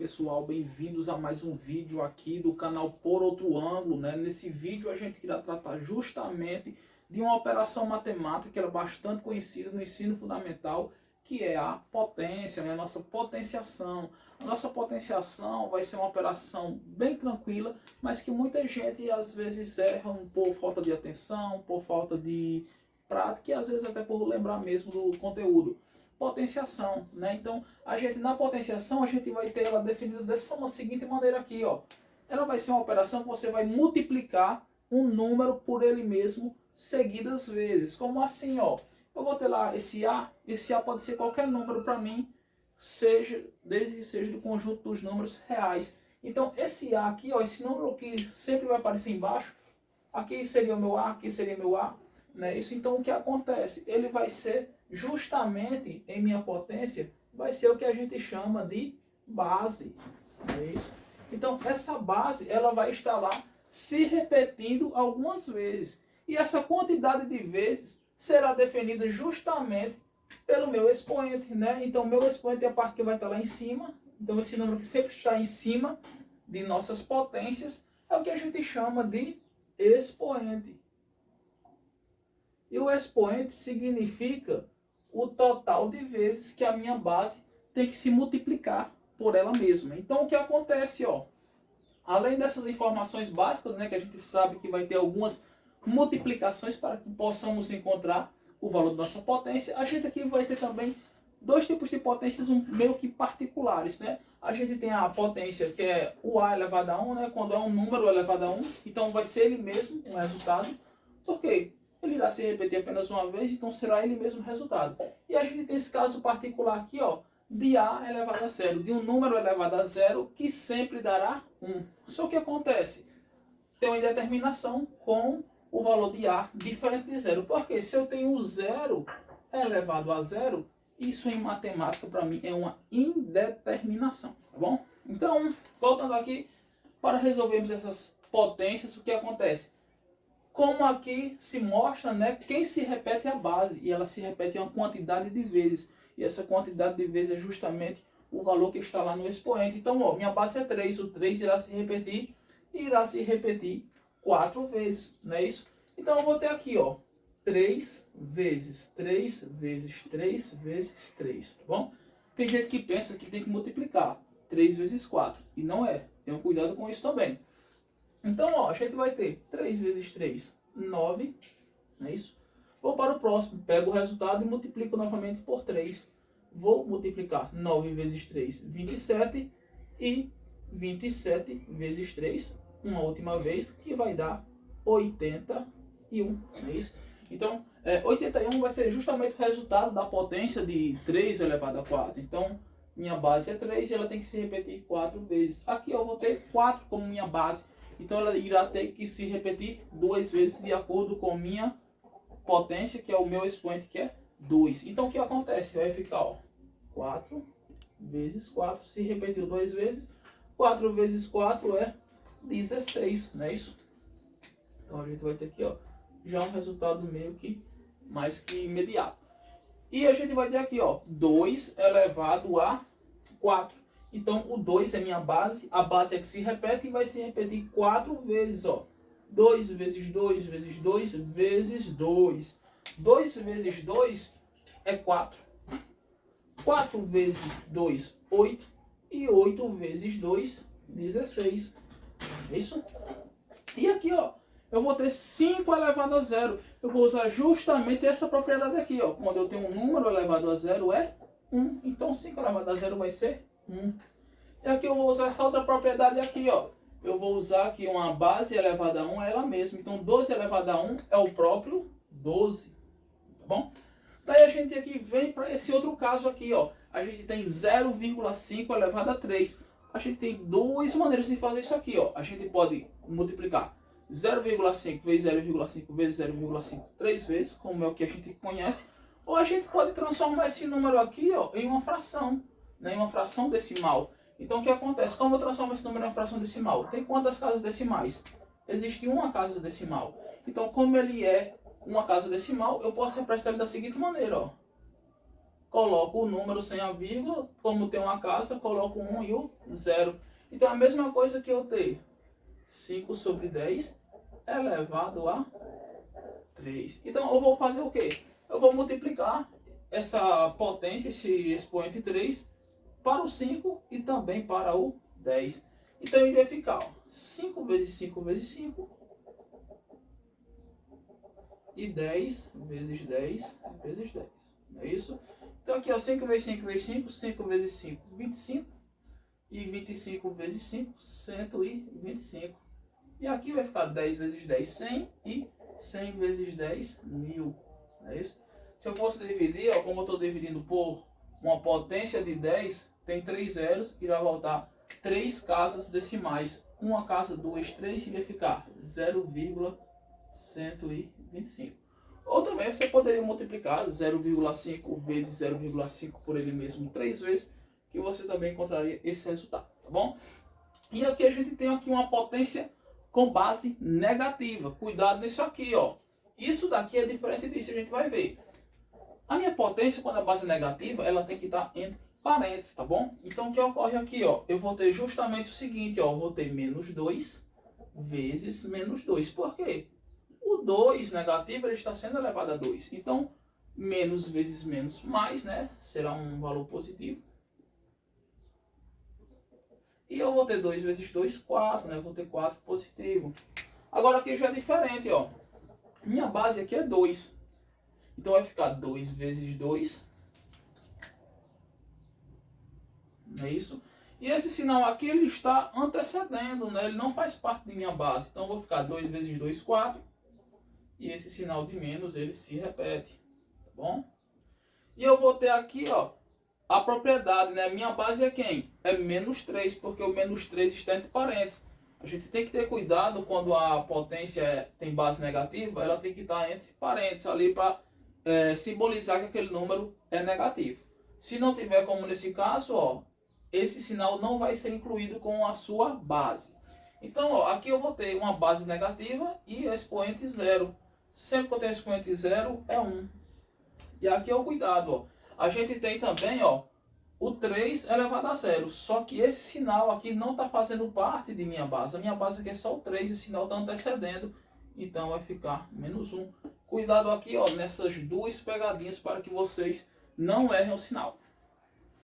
pessoal, bem-vindos a mais um vídeo aqui do canal Por Outro Ângulo, né? Nesse vídeo a gente irá tratar justamente de uma operação matemática que era bastante conhecida no ensino fundamental, que é a potência, né? A nossa potenciação. A nossa potenciação vai ser uma operação bem tranquila, mas que muita gente às vezes erra por falta de atenção, por falta de prática e às vezes até por lembrar mesmo do conteúdo. Potenciação, né? Então, na potenciação, a gente vai ter ela definida dessa seguinte maneira aqui, ó. Ela vai ser uma operação que você vai multiplicar um número por ele mesmo seguidas vezes. Como assim, ó? Eu vou ter lá esse A pode ser qualquer número para mim, desde que seja do conjunto dos números reais. Então, esse A aqui, ó, esse número que sempre vai aparecer embaixo, aqui seria o meu A, aqui seria meu A, né? Isso, então, o que acontece? Ele vai ser justamente em minha potência, vai ser o que a gente chama de base. É isso? Então, essa base ela vai estar lá se repetindo algumas vezes. E essa quantidade de vezes será definida justamente pelo meu expoente, né? Então, meu expoente é a parte que vai estar lá em cima. Então, esse número que sempre está em cima de nossas potências é o que a gente chama de expoente. E o expoente significa o total de vezes que a minha base tem que se multiplicar por ela mesma. Então, o que acontece, ó, além dessas informações básicas, né, que a gente sabe que vai ter algumas multiplicações para que possamos encontrar o valor da nossa potência, a gente aqui vai ter também dois tipos de potências meio que particulares, né? A gente tem a potência que é o A elevado a 1, né, quando é um número elevado a 1, então vai ser ele mesmo o resultado. Por quê? Ele irá se repetir apenas uma vez, então será ele mesmo o resultado. E a gente tem esse caso particular aqui, ó, de A elevado a zero, de um número elevado a zero que sempre dará 1. Só que acontece, tem uma indeterminação com o valor de A diferente de zero. Porque se eu tenho zero elevado a zero, isso em matemática para mim é uma indeterminação, tá bom? Então, voltando aqui, para resolvermos essas potências, o que acontece? Como aqui se mostra, né, quem se repete é a base, e ela se repete uma quantidade de vezes. E essa quantidade de vezes é justamente o valor que está lá no expoente. Então, ó, minha base é 3, o 3 irá se repetir, e irá se repetir 4 vezes, não é isso? Então, eu vou ter aqui, ó, 3 vezes 3 vezes 3 vezes 3, tá bom? Tem gente que pensa que tem que multiplicar 3 vezes 4, e não é. Tenham cuidado com isso também. Então, ó, a gente vai ter 3 vezes 3, 9, não é isso? Vou para o próximo, pego o resultado e multiplico novamente por 3. Vou multiplicar 9 vezes 3, 27, e 27 vezes 3, uma última vez, que vai dar 81, não é isso? Então, 81 vai ser justamente o resultado da potência de 3 elevado a 4. Então, minha base é 3 e ela tem que se repetir 4 vezes. Aqui eu vou ter 4 como minha base. Então ela irá ter que se repetir 2 vezes de acordo com minha potência, que é o meu expoente, que é 2. Então o que acontece? Vai ficar, ó, 4 vezes 4, se repetiu 2 vezes, 4 vezes 4 é 16, não é isso? Então a gente vai ter aqui, ó, já um resultado meio que mais que imediato. E a gente vai ter aqui, ó, 2 elevado a 4. Então, o 2 é minha base, a base é que se repete e vai se repetir 4 vezes, ó. 2 vezes 2 vezes 2 vezes 2. 2 vezes 2 é 4. 4 vezes 2, 8. E 8 vezes 2, 16. Isso? E aqui, ó, eu vou ter 5 elevado a zero. Eu vou usar justamente essa propriedade aqui, ó. Quando eu tenho um número elevado a zero é 1. Então, 5 elevado a zero vai ser 1. E aqui eu vou usar essa outra propriedade aqui, ó. Eu vou usar aqui uma base elevada a 1 é ela mesma. Então, 12 elevado a 1 é o próprio 12. Tá bom? Daí a gente aqui vem para esse outro caso aqui, ó. A gente tem 0,5 elevado a 3. A gente tem duas maneiras de fazer isso aqui, ó. A gente pode multiplicar 0,5 vezes 0,5 vezes 0,5 3 vezes, como é o que a gente conhece. Ou a gente pode transformar esse número aqui, ó, em uma fração, né, em uma fração decimal. Então o que acontece? Como eu transformo esse número em uma fração decimal? Tem quantas casas decimais? Existe uma casa decimal. Então, como ele é uma casa decimal, eu posso representar ele da seguinte maneira, ó. coloco o número sem a vírgula, como tem uma casa, coloco o 1 e o 0. Então a mesma coisa que eu ter 5 sobre 10 elevado a 3. Então eu vou fazer o quê? Eu vou multiplicar essa potência, esse expoente 3, para o 5 e também para o 10. Então iria ficar 5 vezes 5 vezes 5 e 10 vezes 10 vezes 10. Não é isso? Então aqui, 5 vezes 5 vezes 5, 5 vezes 5, 25. E 25 vezes 5, 125. E aqui vai ficar 10 vezes 10, 100. E 100 vezes 10, 1000. Não é isso? Se eu fosse dividir, ó, como eu estou dividindo por uma potência de 10, tem 3 zeros, irá voltar 3 casas decimais. Uma casa, 2, 3, iria ficar 0,125. Ou também você poderia multiplicar 0,5 vezes 0,5 por ele mesmo 3 vezes, que você também encontraria esse resultado, tá bom? E aqui a gente tem aqui uma potência com base negativa. Cuidado nisso aqui, ó. Isso daqui é diferente disso, a gente vai ver. A minha potência, quando é base negativa, ela tem que estar entre parênteses, tá bom? Então o que ocorre aqui, ó? Eu vou ter justamente o seguinte, ó. Eu vou ter menos 2 vezes menos 2. Por quê? O 2 negativo, ele está sendo elevado a 2. Então, menos vezes menos mais, né? Será um valor positivo. E eu vou ter 2 vezes 2, 4, né? Eu vou ter 4 positivo. Agora aqui já é diferente, ó. Minha base aqui é 2. Então vai ficar 2 vezes 2. Não é isso? E esse sinal aqui, ele está antecedendo, né? Ele não faz parte de minha base. Então eu vou ficar 2 vezes 2, 4. E esse sinal de menos, ele se repete. Tá bom? E eu vou ter aqui, ó, a propriedade, né? Minha base é quem? É menos 3, porque o menos 3 está entre parênteses. A gente tem que ter cuidado quando a potência tem base negativa, ela tem que estar entre parênteses ali para simbolizar que aquele número é negativo. Se não tiver, como nesse caso, ó, esse sinal não vai ser incluído com a sua base. Então, ó, aqui eu vou ter uma base negativa e expoente 0. Sempre que eu tenho expoente 0 é 1. E aqui é o cuidado, ó. A gente tem também, ó, o 3 elevado a 0. Só que esse sinal aqui não está fazendo parte de minha base. A minha base aqui é só o 3 e o sinal está antecedendo. Então vai ficar menos 1. Cuidado aqui, ó, nessas duas pegadinhas para que vocês não errem o sinal.